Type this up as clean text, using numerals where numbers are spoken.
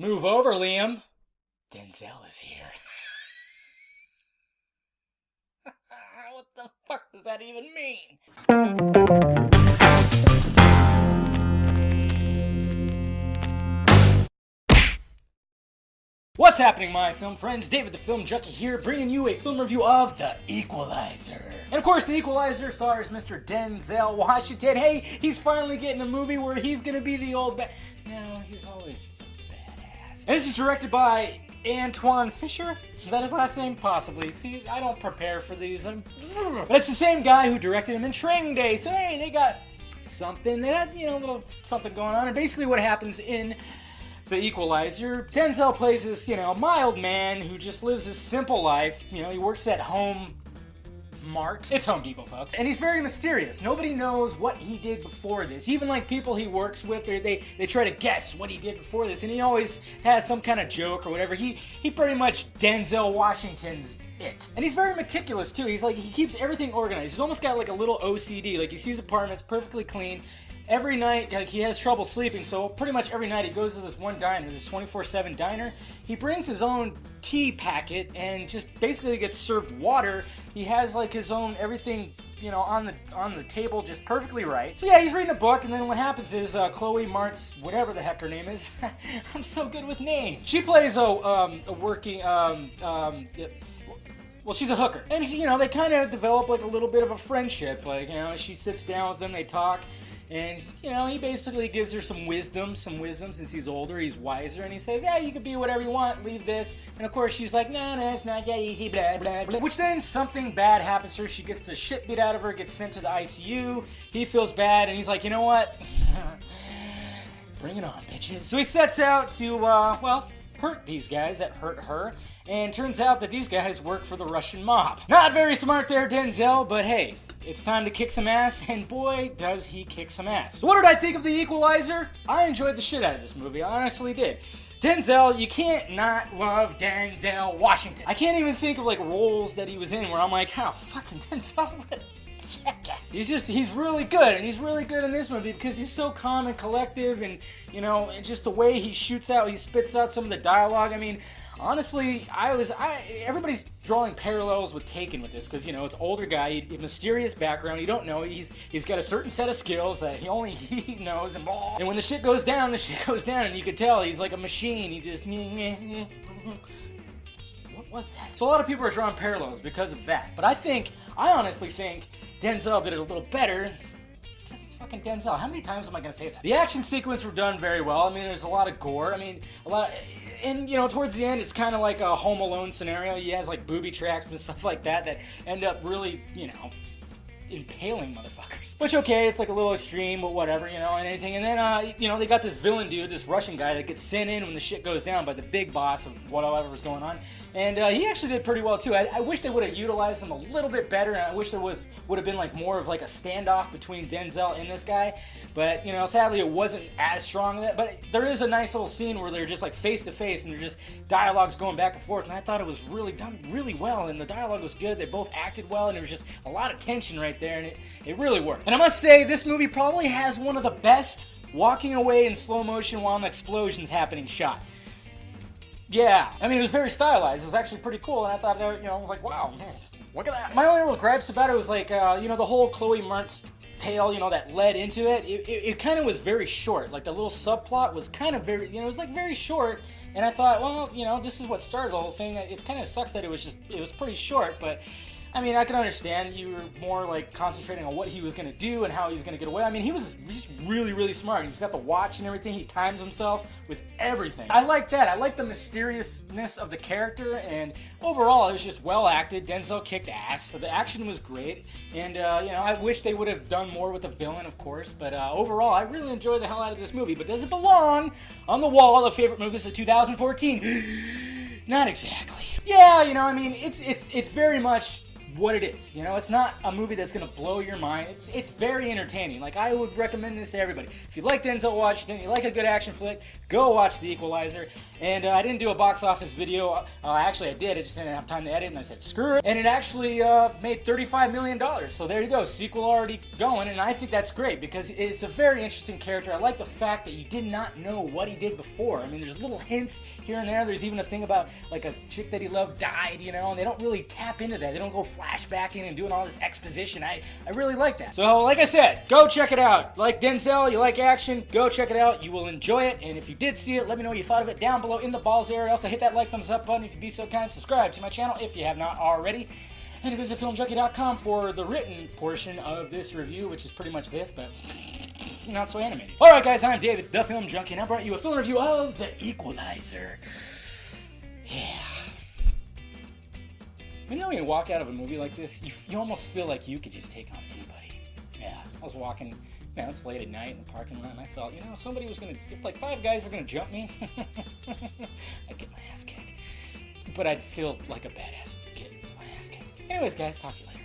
Move over, Liam. Denzel is here. What the fuck does that even mean? What's happening, my film friends? David the Film Junkie here, bringing you a film review of The Equalizer. And of course, The Equalizer stars Mr. Denzel Washington. Hey, he's finally getting a movie where he's gonna be the old No, he's always the badass. And this is directed by Antoine Fisher? Is that his last name? Possibly. See, I don't prepare for these. But it's the same guy who directed him in Training Day. So hey, they got something. They had, a little something going on. And basically what happens in The Equalizer, Denzel plays this, mild man who just lives this simple life. He works at Home Mart. It's Home Depot, folks. And he's very mysterious. Nobody knows what he did before this. Even like people he works with, they try to guess what he did before this. And he always has some kind of joke or whatever. He pretty much Denzel Washington's it. And he's very meticulous too. He keeps everything organized. He's almost got like a little OCD. Like he sees apartments perfectly clean. Every night, he has trouble sleeping, so pretty much every night he goes to this one diner, this 24/7 diner. He brings his own tea packet and just basically gets served water. He has like his own everything, on the table just perfectly right. So yeah, he's reading a book, and then what happens is Chloe Martz, whatever the heck her name is, I'm so good with names. She plays a working well, she's a hooker, and they kind of develop like a little bit of a friendship. Like she sits down with them, they talk. And, he basically gives her some wisdom since he's older, he's wiser, and he says, yeah, you can be whatever you want, leave this. And of course she's like, no, it's not that easy, blah, blah, blah. Which then something bad happens to her, she gets the shit beat out of her, gets sent to the ICU, he feels bad, and he's like, you know what? Bring it on, bitches. So he sets out to, hurt these guys that hurt her, and turns out that these guys work for the Russian mob. Not very smart there, Denzel, but hey, it's time to kick some ass, and boy, does he kick some ass. So what did I think of The Equalizer? I enjoyed the shit out of this movie, I honestly did. Denzel, you can't not love Denzel Washington. I can't even think of like roles that he was in where I'm like, how fucking Denzel, what a jackass. He's really good, and he's really good in this movie because he's so calm and collective, and just the way he spits out some of the dialogue. I mean, honestly, everybody's drawing parallels with Taken with this because, it's older guy, mysterious background, you don't know, he's got a certain set of skills that only he knows, and when the shit goes down, and you could tell he's like a machine, he just... What was that? So a lot of people are drawing parallels because of that, but I honestly think Denzel did it a little better because it's fucking Denzel. How many times am I going to say that? The action sequence were done very well. I mean, there's a lot of gore. I mean, and towards the end, it's kind of like a Home Alone scenario. He has like booby traps and stuff like that end up really, impaling motherfuckers. Which, okay, it's like a little extreme, but whatever, and anything. And then, they got this villain dude, this Russian guy that gets sent in when the shit goes down by the big boss of whatever's going on. And he actually did pretty well too. I wish they would have utilized him a little bit better, and I wish there would have been like more of like a standoff between Denzel and this guy. But sadly it wasn't as strong as that. But there is a nice little scene where they're just like face to face, and they're just dialogues going back and forth. And I thought it was really done really well, and the dialogue was good. They both acted well, and there was just a lot of tension right there, and it really worked. And I must say, this movie probably has one of the best walking away in slow motion while an explosion's happening shot. Yeah, I mean, it was very stylized. It was actually pretty cool, and I thought, I was like, wow, look at that. My only real gripes about it was like, the whole Chloe Martz tale, that led into it. It kind of was very short. Like the little subplot was kind of very, it was like very short. And I thought, well, this is what started the whole thing. It kind of sucks that it was pretty short, but I mean, I can understand you were more like concentrating on what he was going to do and how he was going to get away. I mean, he's really, really smart. He's got the watch and everything. He times himself with everything. I like that. I like the mysteriousness of the character, and overall, it was just well acted. Denzel kicked ass, so the action was great. And, I wish they would have done more with the villain, of course, but overall, I really enjoyed the hell out of this movie. But does it belong on the wall of favorite movies of 2014? Not exactly. Yeah, I mean, it's very much what it is. You know, it's not a movie that's gonna blow your mind. It's very entertaining. Like, I would recommend this to everybody. If you like Denzel Washington, you like a good action flick, go watch The Equalizer. And I didn't do a box office video. Actually, I did. I just didn't have time to edit, and I said screw it. And it actually made $35 million. So there you go. Sequel already going, and I think that's great because it's a very interesting character. I like the fact that you did not know what he did before. I mean, there's little hints here and there. There's even a thing about like a chick that he loved died, you know, and they don't really tap into that. They don't go flashbacking and doing all this exposition. I really like that. So like I said, go check it out. Like Denzel, you like action, go check it out. You will enjoy it. And if you did see it, let me know what you thought of it down below in the balls area. Also hit that like, thumbs up button if you'd be so kind. Subscribe to my channel if you have not already. And visit filmjunkie.com for the written portion of this review, which is pretty much this, but not so animated. Alright guys, I'm David, the Film Junkie, and I brought you a film review of The Equalizer. Yeah. You know when you walk out of a movie like this, you almost feel like you could just take on anybody. Yeah, I was walking, you know, it's late at night in the parking lot, and I felt, you know, somebody was gonna, if like 5 guys were gonna jump me, I'd get my ass kicked. But I'd feel like a badass getting my ass kicked. Anyways guys, talk to you later.